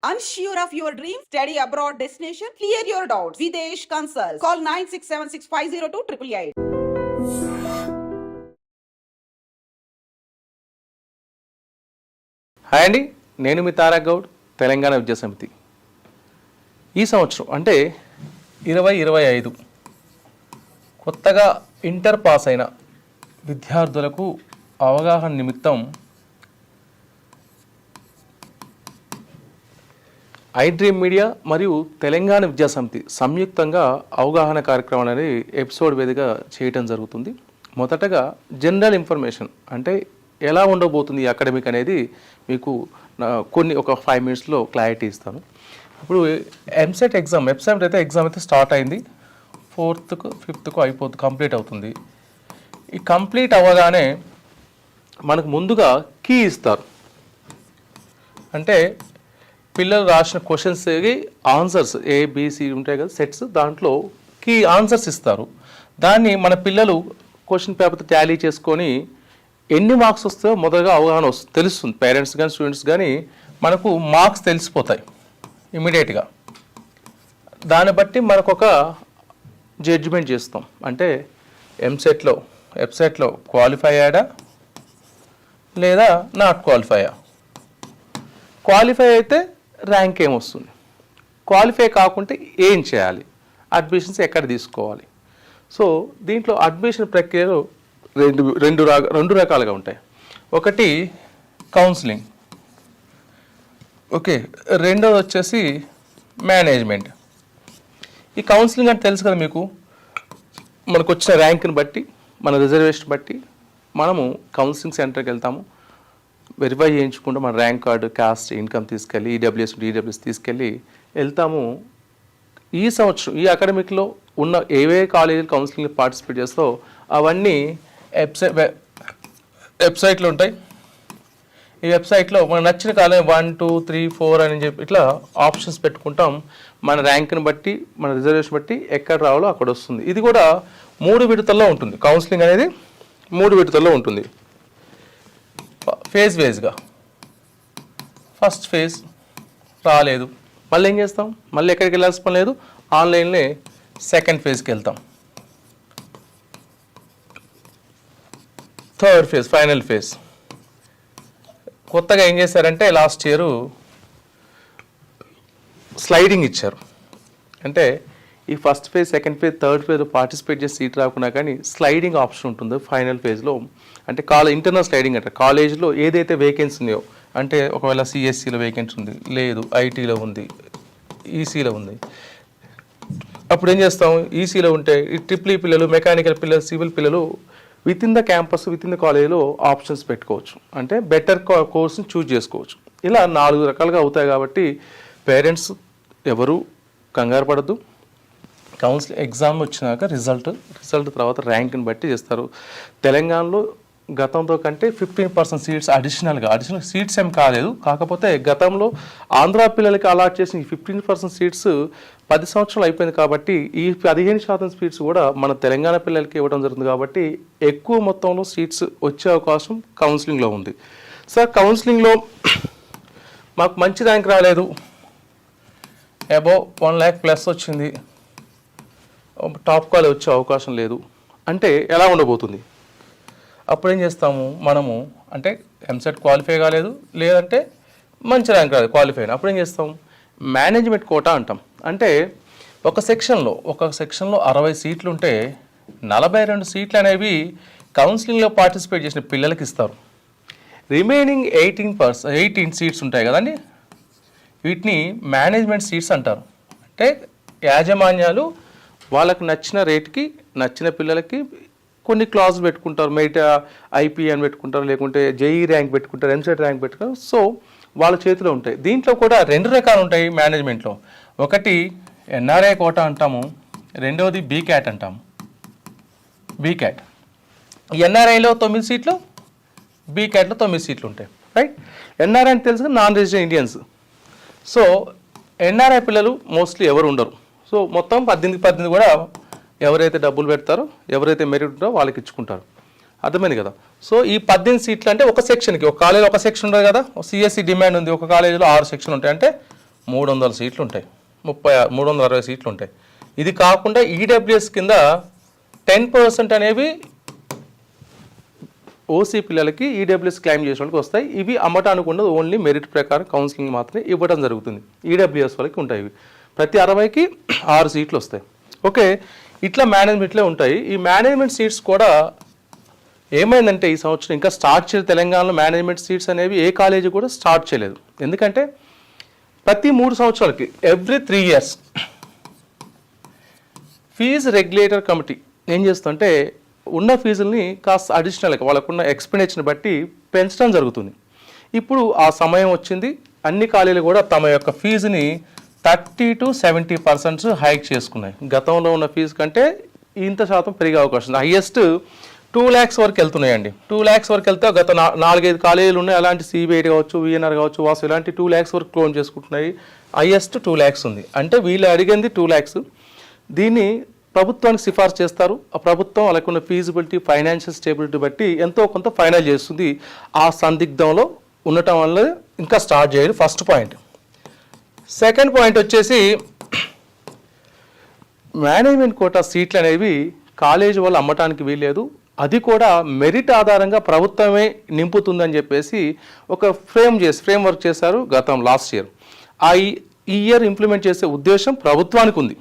Unsure of your dream? Study abroad destination? Clear your doubts. Videsh Consult. Call 9676502888. Hi అండి, నేను మీ తారక్ గౌడ్, తెలంగాణ విద్యాసమితి. ఈ సంవత్సరం అంటే 2025 కొత్తగా ఇంటర్ పాస్ అయిన విద్యార్థులకు అవగాహన నిమిత్తం ఐడ్రీమ్ మీడియా మరియు తెలంగాణ విద్యాసమితి సంయుక్తంగా అవగాహన కార్యక్రమం అనేది ఎపిసోడ్ వేదిక చేయటం జరుగుతుంది. మొదటగా జనరల్ ఇన్ఫర్మేషన్ అంటే ఎలా ఉండబోతుంది ఈ అకాడమిక్ అనేది మీకు ఒక 5 మినిట్స్లో క్లారిటీ ఇస్తాను. ఇప్పుడు ఎంసెట్ ఎగ్జామ్ అయితే స్టార్ట్ అయింది. 4th 5th అయిపోతుంది, కంప్లీట్ అవుతుంది. ఈ కంప్లీట్ అవ్వగానే మనకు ముందుగా కీ ఇస్తారు. అంటే పిల్లలు రాసిన క్వశ్చన్స్కి ఆన్సర్స్ ఏబిసి ఉంటాయి కదా సెట్స్, దాంట్లో కీ ఆన్సర్స్ ఇస్తారు. దాన్ని మన పిల్లలు క్వశ్చన్ పేపర్తో టాలీ చేసుకొని ఎన్ని మార్క్స్ వస్తాయో మొదటగా అవగాహన తెలుస్తుంది. పేరెంట్స్ కానీ స్టూడెంట్స్ కానీ మనకు మార్క్స్ తెలిసిపోతాయి ఇమీడియట్గా. దాన్ని బట్టి మనకు ఒక జడ్జిమెంట్ చేస్తాం. అంటే వెబ్సైట్లో క్వాలిఫై అయ్యాడా లేదా నాట్ క్వాలిఫైయా. క్వాలిఫై అయితే ర్యాంక్ ఏమొస్తుంది, క్వాలిఫై కాకుంటే ఏం చేయాలి, అడ్మిషన్స్ ఎక్కడ తీసుకోవాలి. సో దీంట్లో అడ్మిషన్ ప్రక్రియలో రెండు రకాలుగా ఉంటాయి. ఒకటి కౌన్సిలింగ్, ఓకే. రెండోది వచ్చేసి మేనేజ్మెంట్. ఈ కౌన్సిలింగ్ అంటే తెలుసు కదా మీకు, మనకు వచ్చిన ర్యాంక్ని బట్టి మన రిజర్వేషన్ బట్టి మనము కౌన్సిలింగ్ సెంటర్కి వెళ్తాము, వెరిఫై చేయించుకుంటూ మన ర్యాంక్ కార్డు, కాస్ట్, ఇన్కమ్ తీసుకెళ్ళి ఈడబ్ల్యూఎస్ తీసుకెళ్ళి వెళ్తాము. ఈ సంవత్సరం ఈ అకాడమిక్లో ఉన్న ఏవే కాలేజీలు కౌన్సిలింగ్లో పార్టిసిపేట్ చేస్తావో అవన్నీ వెబ్సైట్లో ఉంటాయి. ఈ వెబ్సైట్లో మనకు నచ్చిన కాలేజ్ 1, 2, 3, 4 అని చెప్పి ఇట్లా ఆప్షన్స్ పెట్టుకుంటాం. మన ర్యాంక్ని బట్టి మన రిజర్వేషన్ బట్టి ఎక్కడ రావాలో అక్కడ వస్తుంది. ఇది కూడా 3 విడతల్లో ఉంటుంది. కౌన్సిలింగ్ అనేది 3 విడతల్లో ఉంటుంది, ఫేజ్ వేజ్గా. ఫస్ట్ ఫేజ్ రాలేదు, మళ్ళీ ఏం చేస్తాం, మళ్ళీ ఎక్కడికి వెళ్ళాల్సిన పని లేదు, ఆన్లైన్లో సెకండ్ ఫేజ్కి వెళ్తాం. Third phase, final phase. కొత్తగా ఏం చేశారంటే లాస్ట్ ఇయర్ స్లైడింగ్ ఇచ్చారు. అంటే ఈ first phase, second phase, third phase participate చేసి సీట్ రాకున్నా కానీ స్లైడింగ్ ఆప్షన్ ఉంటుంది ఫైనల్ ఫేజ్లో. అంటే ఇంటర్నల్ స్లైడింగ్ అంటే కాలేజ్లో ఏదైతే వేకెన్సీ ఉన్నాయో, అంటే ఒకవేళ సిఎస్సిలో వేకెన్సీ ఉంది, లేదు ఐటీలో ఉంది, ఈసీలో ఉంది, అప్పుడు ఏం చేస్తాం, ఈసీలో ఉంటే ఈ ట్రిపుల్ ఈ పిల్లలు, మెకానికల్ పిల్లలు, సివిల్ పిల్లలు with in the campus, with in the కాలేజీలో ఆప్షన్స్ పెట్టుకోవచ్చు. అంటే బెటర్ కోర్స్ని చూజ్ చేసుకోవచ్చు. ఇలా 4 రకాలుగా అవుతాయి. కాబట్టి పేరెంట్స్ ఎవరు కంగారు పడద్దు. కౌన్సిలింగ్ ఎగ్జామ్ వచ్చినాక రిజల్ట్ తర్వాత ర్యాంక్ని బట్టి చేస్తారు. తెలంగాణలో గతంతో కంటే 15% సీట్స్ అడిషనల్ సీట్స్ ఏం కాలేదు. కాకపోతే గతంలో ఆంధ్ర పిల్లలకి అలాట్ చేసిన 15% సీట్స్ 10 సంవత్సరాలు అయిపోయింది. కాబట్టి ఈ 15% సీట్స్ కూడా మన తెలంగాణ పిల్లలకి ఇవ్వడం జరుగుతుంది. కాబట్టి ఎక్కువ మొత్తంలో సీట్స్ వచ్చే అవకాశం కౌన్సిలింగ్లో ఉంది. సార్, కౌన్సిలింగ్లో మాకు మంచి ర్యాంక్ రాలేదు, అబోవ్ 1 lakh ప్లస్ వచ్చింది, టాప్ కాలేజ్ వచ్చే అవకాశం లేదు అంటే ఎలా ఉండబోతుంది? అప్పుడు ఏం చేస్తాము మనము, అంటే ఎంసెట్ క్వాలిఫై కాలేదు, లేదంటే మంచి ర్యాంక్ రాలేదు, క్వాలిఫై అయినా, అప్పుడు ఏం చేస్తాం, మేనేజ్మెంట్ కోటా అంటాం. అంటే ఒక సెక్షన్లో 60 సీట్లు ఉంటే 42 సీట్లు అనేవి కౌన్సిలింగ్లో పార్టిసిపేట్ చేసిన పిల్లలకి ఇస్తారు. రిమైనింగ్ 18 సీట్స్ ఉంటాయి కదండి, వీటిని మేనేజ్మెంట్ సీట్స్ అంటారు. అంటే యాజమాన్యాలు వాళ్ళకు నచ్చిన రేట్కి నచ్చిన పిల్లలకి కొన్ని క్లాజులు పెట్టుకుంటారు. మెరిట్ ఐపీ అని పెట్టుకుంటారు, లేకుంటే జేఈ ర్యాంక్ పెట్టుకుంటారు, ఎంసెట్ ర్యాంక్ పెట్టుకుంటారు. సో వాళ్ళ చేతిలో ఉంటాయి. దీంట్లో కూడా 2 రకాలు ఉంటాయి మేనేజ్మెంట్లో. ఒకటి ఎన్ఆర్ఐ కోటా అంటాము, రెండవది బీక్యాట్ అంటాము. బీక్యాట్ ఎన్ఆర్ఐలో 9 సీట్లు, బీక్యాట్లో 9 సీట్లు ఉంటాయి, రైట్. ఎన్ఆర్ఐ అని తెలుసు, non resident Indians. So NRI పిల్లలు మోస్ట్లీ ఎవరు ఉండరు. సో మొత్తం 18 కూడా ఎవరైతే డబ్బులు పెడతారో, ఎవరైతే మెరిట్ ఉంటారో వాళ్ళకి ఇచ్చుకుంటారు. అర్థమైంది కదా. సో ఈ 18 సీట్లు అంటే ఒక సెక్షన్కి, ఒక కాలేజీలో ఒక సెక్షన్ ఉంటుంది కదా, సిఎస్సి డిమాండ్ ఉంది, ఒక కాలేజీలో 6 సెక్షన్ ఉంటాయి, అంటే 300 సీట్లు ఉంటాయి, 360 సీట్లు ఉంటాయి. ఇది కాకుండా ఈడబ్ల్యూఎస్ కింద 10% అనేవి ఓసీ పిల్లలకి ఈడబ్ల్యూఎస్ క్లైమ్ చేసే వాళ్ళకి వస్తాయి. ఇవి అమ్మటానికి ఉండదు, ఓన్లీ మెరిట్ ప్రకారం కౌన్సిలింగ్ మాత్రమే ఇవ్వడం జరుగుతుంది. ఈడబ్ల్యూఎస్ వాళ్ళకి ఉంటాయి. ఇవి ప్రతి 60కి 6 సీట్లు వస్తాయి. ఓకే, ఇట్లా మేనేజ్మెంట్లే ఉంటాయి. ఈ మేనేజ్మెంట్ సీట్స్ కూడా ఏమైందంటే ఈ సంవత్సరం ఇంకా స్టార్ట్ చేయలేదు. తెలంగాణలో మేనేజ్మెంట్ సీట్స్ అనేవి ఏ కాలేజీ కూడా స్టార్ట్ చేయలేదు. ఎందుకంటే ప్రతి 3 సంవత్సరాలకి every 3 years fee regulator committee ఏం చేస్తుందంటే ఉన్న ఫీజుల్ని కాస్త అడిషనల్గా వాళ్ళకున్న ఎక్స్పెండిచర్ని బట్టి పెంచడం జరుగుతుంది. ఇప్పుడు ఆ సమయం వచ్చింది. అన్ని కాలేజీలు కూడా తమ యొక్క ఫీజుని 30 to 70% హైక్ చేసుకున్నాయి. గతంలో ఉన్న ఫీజు కంటే ఇంత శాతం పెరిగే అవకాశం ఉంది. హైయెస్ట్ 2 lakhs వరకు వెళ్తున్నాయండి. 2 lakhs వరకు వెళ్తే గత 4-5 కాలేజీలు ఉన్నాయి. అలాంటి సిబిఐటి కావచ్చు, విఎన్ఆర్ కావచ్చు, వాసు ఇలాంటి 2 lakhs వరకు క్లోన్ చేసుకుంటున్నాయి. హైయెస్ట్ 2 lakhs ఉంది. అంటే వీళ్ళు అడిగింది 2 lakhs. దీన్ని ప్రభుత్వానికి సిఫార్సు చేస్తారు. ఆ ప్రభుత్వం వాళ్ళకున్న ఫీజిబిలిటీ, ఫైనాన్షియల్ స్టేబిలిటీ బట్టి ఎంతో కొంత ఫైనల్ చేస్తుంది. ఆ సందిగ్ధంలో ఉండటం వల్ల ఇంకా స్టార్ట్ చేయదు. First point. సెకండ్ పాయింట్ వచ్చేసి మేనేజ్మెంట్ కోటా సీట్లు అనేవి కాలేజీ వాళ్ళు అమ్మటానికి వీల్లేదు. అది కూడా మెరిట్ ఆధారంగా ప్రభుత్వమే నింపుతుందని చెప్పేసి ఒక ఫ్రేమ్వర్క్ చేశారు గతం లాస్ట్ ఇయర్. ఈ ఇయర్ ఇంప్లిమెంట్ చేసే ఉద్దేశం ప్రభుత్వానికి ఉంది.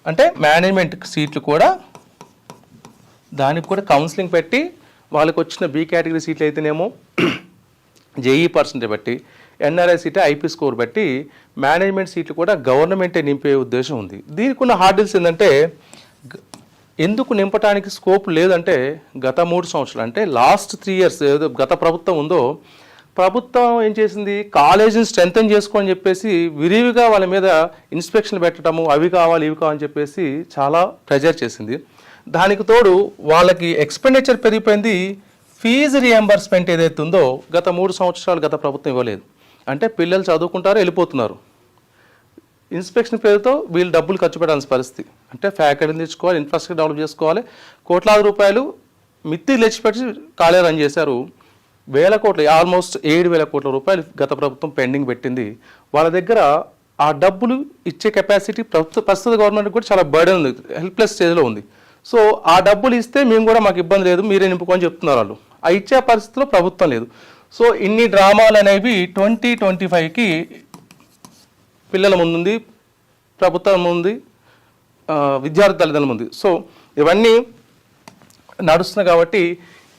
అంటే మేనేజ్మెంట్ సీట్లు కూడా దానికి కూడా కౌన్సిలింగ్ పెట్టి వాళ్ళకి వచ్చిన బి కేటగిరీ సీట్లు అయితేనేమో జేఈ పర్సెంటేజ్ బట్టి, ఎన్ఆర్ఐ సీట్ ఐపీ స్కోర్ బట్టి మేనేజ్మెంట్ సీట్లు కూడా గవర్నమెంటే నింపే ఉద్దేశం ఉంది. దీనికి ఉన్న హార్డిల్స్ ఏంటంటే ఎందుకు నింపడానికి స్కోప్ లేదంటే గత 3 సంవత్సరాలు అంటే లాస్ట్ 3 years ఏదో గత ప్రభుత్వం ఉందో ప్రభుత్వం ఏం చేసింది, కాలేజీని స్ట్రెంథెన్ చేసుకోని చెప్పేసి విరివిగా వాళ్ళ మీద ఇన్స్పెక్షన్లు పెట్టడము, అవి కావాలి ఇవి కావాలని చెప్పేసి చాలా ప్రెజర్ చేసింది. దానికి తోడు వాళ్ళకి ఎక్స్పెండిచర్ పెరిగిపోయింది. ఫీజు రియంబర్స్మెంట్ ఏదైతే ఉందో గత 3 సంవత్సరాలు గత ప్రభుత్వం ఇవ్వలేదు. అంటే పిల్లలు చదువుకుంటారు, వెళ్ళిపోతున్నారు. ఇన్స్పెక్షన్ పేరుతో వీళ్ళు డబ్బులు ఖర్చు పెట్టాల్సిన పరిస్థితి. అంటే ఫ్యాకల్టీని తెచ్చుకోవాలి, ఇన్ఫ్రాస్ట్రక్చర్ డెవలప్ చేసుకోవాలి. కోట్లాది రూపాయలు మిత్తి తెచ్చిపెట్టి కాలేజ్ రన్ చేశారు. 1000 కోట్లు, ఆల్మోస్ట్ 7,000 కోట్ల రూపాయలు గత ప్రభుత్వం పెండింగ్ పెట్టింది. వాళ్ళ దగ్గర ఆ డబ్బులు ఇచ్చే కెపాసిటీ ప్రస్తుత గవర్నమెంట్ కూడా చాలా బర్డెన్ ఉంది, హెల్ప్లెస్ స్టేజ్లో ఉంది. సో ఆ డబ్బులు ఇస్తే మేము కూడా మాకు ఇబ్బంది లేదు, మీరే నింపుకొని చెప్తున్నారు వాళ్ళు. ఆ ఇచ్చే పరిస్థితిలో ప్రభుత్వం లేదు. సో ఇన్ని డ్రామాలు అనేవి 2025కి పిల్లల ముందుంది, ప్రభుత్వం ముందు, విద్యార్థి తల్లిదండ్రుల ముందు. సో ఇవన్నీ నడుస్తున్నాయి. కాబట్టి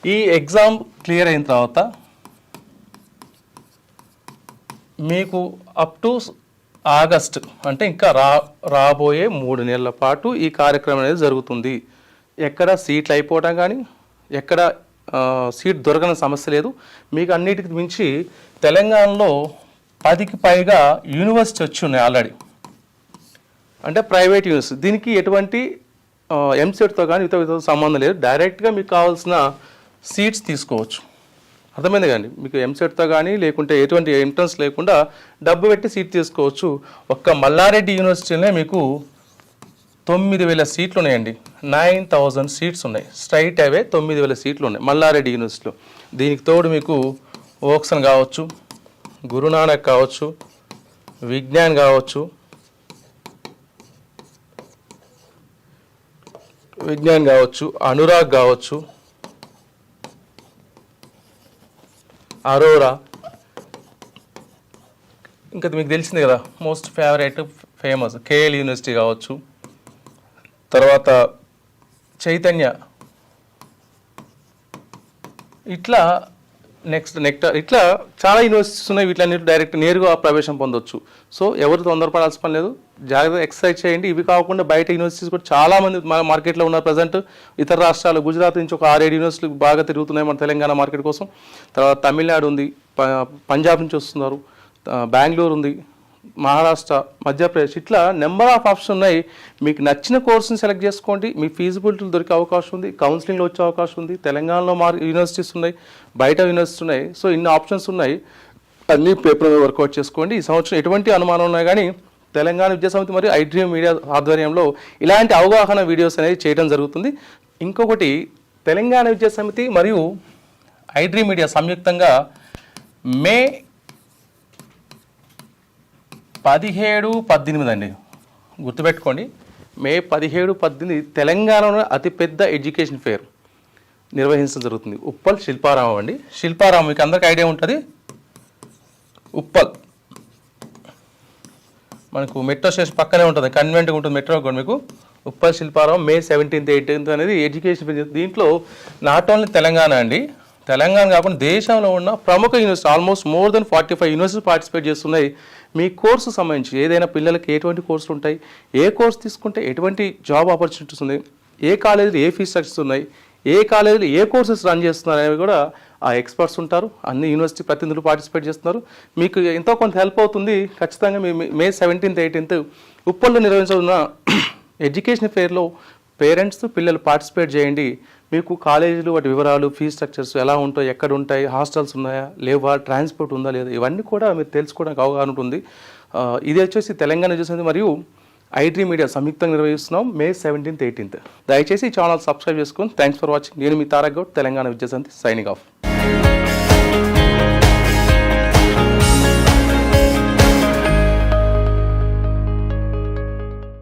ఈ ఎగ్జామ్ క్లియర్ అయిన తర్వాత మీకు అప్ టు ఆగస్ట్ అంటే ఇంకా రాబోయే 3 నెలల పాటు ఈ కార్యక్రమం అనేది జరుగుతుంది. ఎక్కడ సీట్లు అయిపోవడం కానీ ఎక్కడ సీట్ దొరకని సమస్య లేదు. మీకు అన్నిటికి మించి తెలంగాణలో 10కి పైగా యూనివర్సిటీ వచ్చి ఉన్నాయి ఆల్రెడీ. అంటే ప్రైవేట్ యూనివర్సిటీ. దీనికి ఎటువంటి ఎంసెట్తో కానీ ఇతర సంబంధం లేదు. డైరెక్ట్గా మీకు కావాల్సిన సీట్స్ తీసుకోవచ్చు. అర్థమైంది కానీ మీకు ఎంసెట్తో కానీ లేకుంటే ఎటువంటి ఎంట్రన్స్ లేకుండా డబ్బు పెట్టి సీట్ తీసుకోవచ్చు. ఒక్క మల్లారెడ్డి యూనివర్సిటీలోనే మీకు 9,000 సీట్లు ఉన్నాయండి. 9,000 సీట్స్ ఉన్నాయి. స్ట్రైట్ అవే 9,000 సీట్లు ఉన్నాయి మల్లారెడ్డి యూనివర్సిటీలో. దీనికి తోడు మీకు ఓక్సన్ కావచ్చు, గురునానక్ కావచ్చు, విజ్ఞాన్ కావచ్చు, అనురాగ్ కావచ్చు, అరోరా, ఇంకా మీకు తెలిసింది కదా మోస్ట్ ఫేమస్ కేఎల్ యూనివర్సిటీ కావచ్చు, తర్వాత చైతన్య, ఇట్లా ఇట్లా చాలా యూనివర్సిటీస్ ఉన్నాయి. వీటిలన్నిటి డైరెక్ట్ నేరుగా ప్రవేశం పొందొచ్చు. సో ఎవరు తొందరపడాల్సిన పని లేదు, జాగ్రత్తగా ఎక్సర్సైజ్ చేయండి. ఇవి కాకుండా బయట యూనివర్సిటీస్ కూడా చాలామంది మార్కెట్లో ఉన్నారు ప్రజెంట్. ఇతర రాష్ట్రాలు, గుజరాత్ నుంచి ఒక 6-7 యూనివర్సిటీలు బాగా తిరుగుతున్నాయి మన తెలంగాణ మార్కెట్ కోసం. తర్వాత తమిళనాడు ఉంది, పంజాబ్ నుంచి వస్తున్నారు, బెంగళూరు ఉంది, మహారాష్ట్ర, మధ్యప్రదేశ్, ఇట్లా నెంబర్ ఆఫ్ ఆప్షన్స్ ఉన్నాయి. మీకు నచ్చిన కోర్సుని సెలెక్ట్ చేసుకోండి. మీ ఫీజిబిలిటీలు దొరికే అవకాశం ఉంది, కౌన్సిలింగ్లో వచ్చే అవకాశం ఉంది. తెలంగాణలో యూనివర్సిటీస్ ఉన్నాయి, బయట యూనివర్సిటీస్ ఉన్నాయి. సో ఇన్ని ఆప్షన్స్ ఉన్నాయి. అన్నీ పేపర్ మీద వర్కౌట్ చేసుకోండి. ఈ సంవత్సరం ఎటువంటి అనుమానం ఉన్నాయి కానీ తెలంగాణ విద్యాసమితి మరియు ఐడ్రీమ్ మీడియా ఆధ్వర్యంలో ఇలాంటి అవగాహన వీడియోస్ అనేది చేయడం జరుగుతుంది. ఇంకొకటి, తెలంగాణ విద్యాసమితి మరియు ఐడ్రీమ్ మీడియా సంయుక్తంగా మే 17-18 అండి, గుర్తుపెట్టుకోండి. మే 17-18 తెలంగాణలో అతిపెద్ద ఎడ్యుకేషన్ ఫేర్ నిర్వహించడం జరుగుతుంది. ఉప్పల్ శిల్పారామం అండి. శిల్పారామం మీకు అందరికీ ఐడియా ఉంటుంది. ఉప్పల్ మనకు మెట్రో స్టేషన్ పక్కనే ఉంటుంది, కన్వెంట్గా ఉంటుంది మెట్రో కూడా మీకు. ఉప్పల్ శిల్పారామం మే 17-18 అనేది ఎడ్యుకేషన్ ఫేర్. దీంట్లో నాట్ ఓన్లీ తెలంగాణ అండి, తెలంగాణ కాకుండా దేశంలో ఉన్న ప్రముఖ university almost more than 45 universities participate చేస్తున్నాయి. మీ కోర్సు సంబంధించి ఏదైనా పిల్లలకి ఎటువంటి కోర్సులు ఉంటాయి, ఏ కోర్స్ తీసుకుంటే ఎటువంటి జాబ్ ఆపర్చునిటీస్ ఉన్నాయి, ఏ కాలేజీలో ఏ ఫీస్ స్ట్రక్చర్స్ ఉన్నాయి, ఏ కాలేజీలో ఏ కోర్సెస్ రన్ చేస్తున్నారు అనేవి కూడా ఆ ఎక్స్పర్ట్స్ ఉంటారు. అన్ని యూనివర్సిటీ ప్రతినిధులు పార్టిసిపేట్ చేస్తున్నారు. మీకు ఎంతో కొంత హెల్ప్ అవుతుంది. ఖచ్చితంగా మీ మే 17-18 ఉప్పల్లో నిర్వహించనున్న ఎడ్యుకేషన్ ఫేర్లో పేరెంట్స్ పిల్లలు పార్టిసిపేట్ చేయండి. మీకు కాలేజీలు వాటి వివరాలు, ఫీజ్ స్ట్రక్చర్స్ ఎలా ఉంటాయి, ఎక్కడ ఉంటాయి, హాస్టల్స్ ఉన్నాయా లేవా, ట్రాన్స్పోర్ట్ ఉందా లేదా, ఇవన్నీ కూడా మీరు తెలుసుకోవడానికి అవగాహన ఉంటుంది. ఇది వచ్చేసి తెలంగాణ చేసింది మరియు i-Dream మీడియా సంయుక్తంగా నిర్వహిస్తున్నాం మే 17-18. దయచేసి ఈ ఛానల్ సబ్స్క్రైబ్ చేసుకొని థ్యాంక్స్ ఫర్ వాచింగ్. నేను మీ తారక్ గౌడ్, తెలంగాణ విద్యాసంతి, సైనింగ్ ఆఫ్.